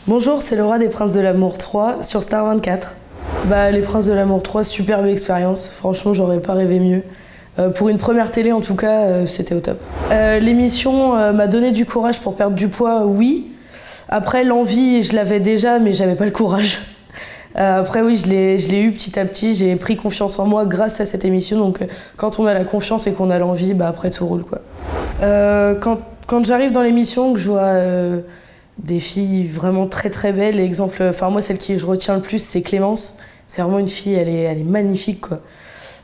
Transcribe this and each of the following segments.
Bonjour, c'est Laura des Princes de l'Amour 3 sur Star 24. Les Princes de l'Amour 3, superbe expérience. Franchement, j'aurais pas rêvé mieux. Pour une première télé, en tout cas, c'était au top. L'émission m'a donné du courage pour perdre du poids, oui. Après, l'envie, je l'avais déjà, mais j'avais pas le courage. Après, oui, je l'ai eu petit à petit. J'ai pris confiance en moi grâce à cette émission. Donc, quand on a la confiance et qu'on a l'envie, après, tout roule, quoi. Quand j'arrive dans l'émission, que je vois des filles vraiment très très belles, exemple, moi, celle qui je retiens le plus, c'est Clémence. C'est vraiment une fille, elle est magnifique, quoi.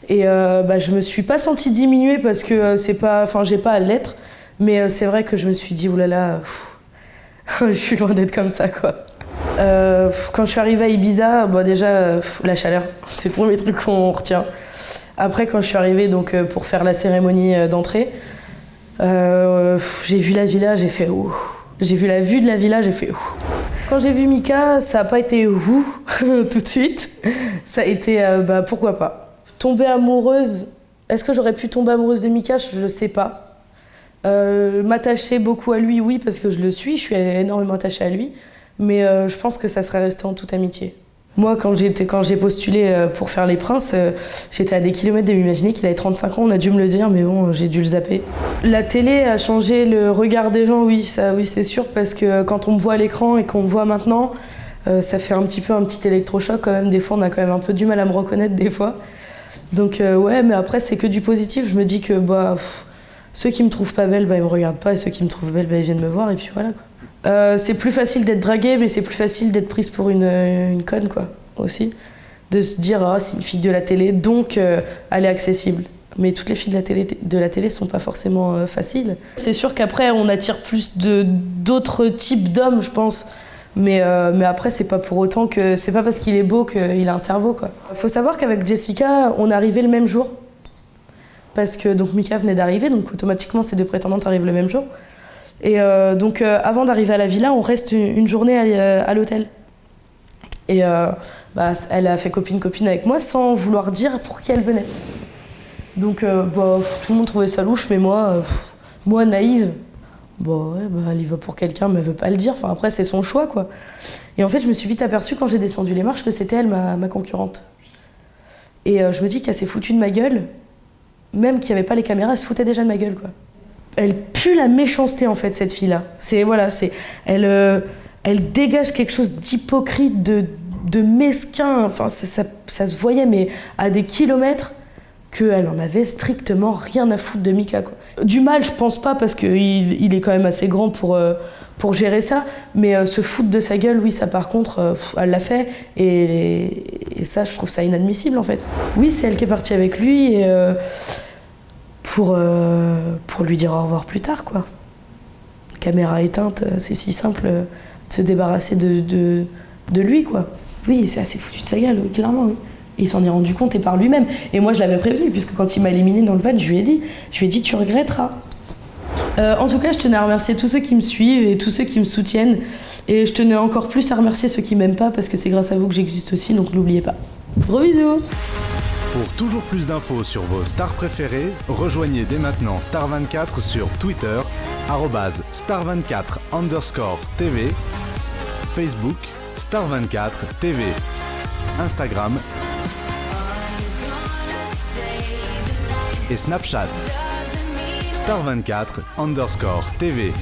Et je me suis pas sentie diminuer parce que j'ai pas à l'être, mais c'est vrai que je me suis dit, oulala, je suis loin d'être comme ça, quoi. Quand je suis arrivée à Ibiza, déjà, la chaleur, c'est le premier truc qu'on retient. Après, quand je suis arrivée donc, pour faire la cérémonie d'entrée, j'ai vu la villa, j'ai fait ouh. J'ai vu la vue de la villa, j'ai fait ouh. Quand j'ai vu Mika, ça n'a pas été ouh tout de suite. Ça a été pourquoi pas. Tomber amoureuse, est-ce que j'aurais pu tomber amoureuse de Mika? Je sais pas. M'attacher beaucoup à lui, oui, parce que je le suis, je suis énormément attachée à lui. Mais je pense que ça serait resté en toute amitié. Moi, quand j'ai postulé pour faire Les Princes, j'étais à des kilomètres de m'imaginer qu'il avait 35 ans, on a dû me le dire, mais bon, j'ai dû le zapper. La télé a changé le regard des gens, oui, ça, oui, c'est sûr, parce que quand on me voit à l'écran et qu'on me voit maintenant, ça fait un petit électrochoc quand même. Des fois, on a quand même un peu du mal à me reconnaître, des fois. Donc ouais, mais après, c'est que du positif. Je me dis que ceux qui me trouvent pas belle, ils me regardent pas, et ceux qui me trouvent belle, ils viennent me voir, et puis voilà, quoi. C'est plus facile d'être draguée, mais c'est plus facile d'être prise pour une conne, quoi, aussi. De se dire, c'est une fille de la télé, donc elle est accessible. Mais toutes les filles de la télé sont pas forcément faciles. C'est sûr qu'après, on attire plus d'autres types d'hommes, je pense. Mais après, c'est pas pour autant que... C'est pas parce qu'il est beau qu'il a un cerveau, quoi. Faut savoir qu'avec Jessica, on est arrivés le même jour. Parce que donc Mika venait d'arriver, donc automatiquement, ces deux prétendantes arrivent le même jour. Et donc avant d'arriver à la villa, on reste une journée à l'hôtel. Et elle a fait copine avec moi sans vouloir dire pour qui elle venait. Donc tout le monde trouvait ça louche, mais moi naïve, elle y va pour quelqu'un, mais elle veut pas le dire. Enfin, après, c'est son choix, quoi. Et en fait, je me suis vite aperçue quand j'ai descendu les marches que c'était elle, ma concurrente. Et je me dis qu'elle s'est foutue de ma gueule, même qu'il n'y avait pas les caméras, elle se foutait déjà de ma gueule, quoi. Elle pue la méchanceté, en fait, cette fille-là. Elle dégage quelque chose d'hypocrite, de mesquin. Enfin, ça se voyait, mais à des kilomètres, qu'elle en avait strictement rien à foutre de Mika, quoi. Du mal, je pense pas, parce qu'il est quand même assez grand pour gérer ça. Mais se foutre de sa gueule, oui, ça, par contre, elle l'a fait. Et ça, je trouve ça inadmissible, en fait. Oui, c'est elle qui est partie avec lui, et... pour lui dire au revoir plus tard, quoi. Caméra éteinte, c'est si simple de se débarrasser de lui, quoi. Oui, c'est assez foutu de sa gueule, clairement, oui. Et il s'en est rendu compte, et par lui-même. Et moi, je l'avais prévenu, puisque quand il m'a éliminé dans le van, je lui ai dit, tu regretteras. En tout cas, je tenais à remercier tous ceux qui me suivent et tous ceux qui me soutiennent. Et je tenais encore plus à remercier ceux qui m'aiment pas, parce que c'est grâce à vous que j'existe aussi, donc n'oubliez pas. Gros bisous! Pour toujours plus d'infos sur vos stars préférées, rejoignez dès maintenant Star24 sur Twitter, @star24_TV, Facebook, Star24TV, Instagram et Snapchat, Star24_TV.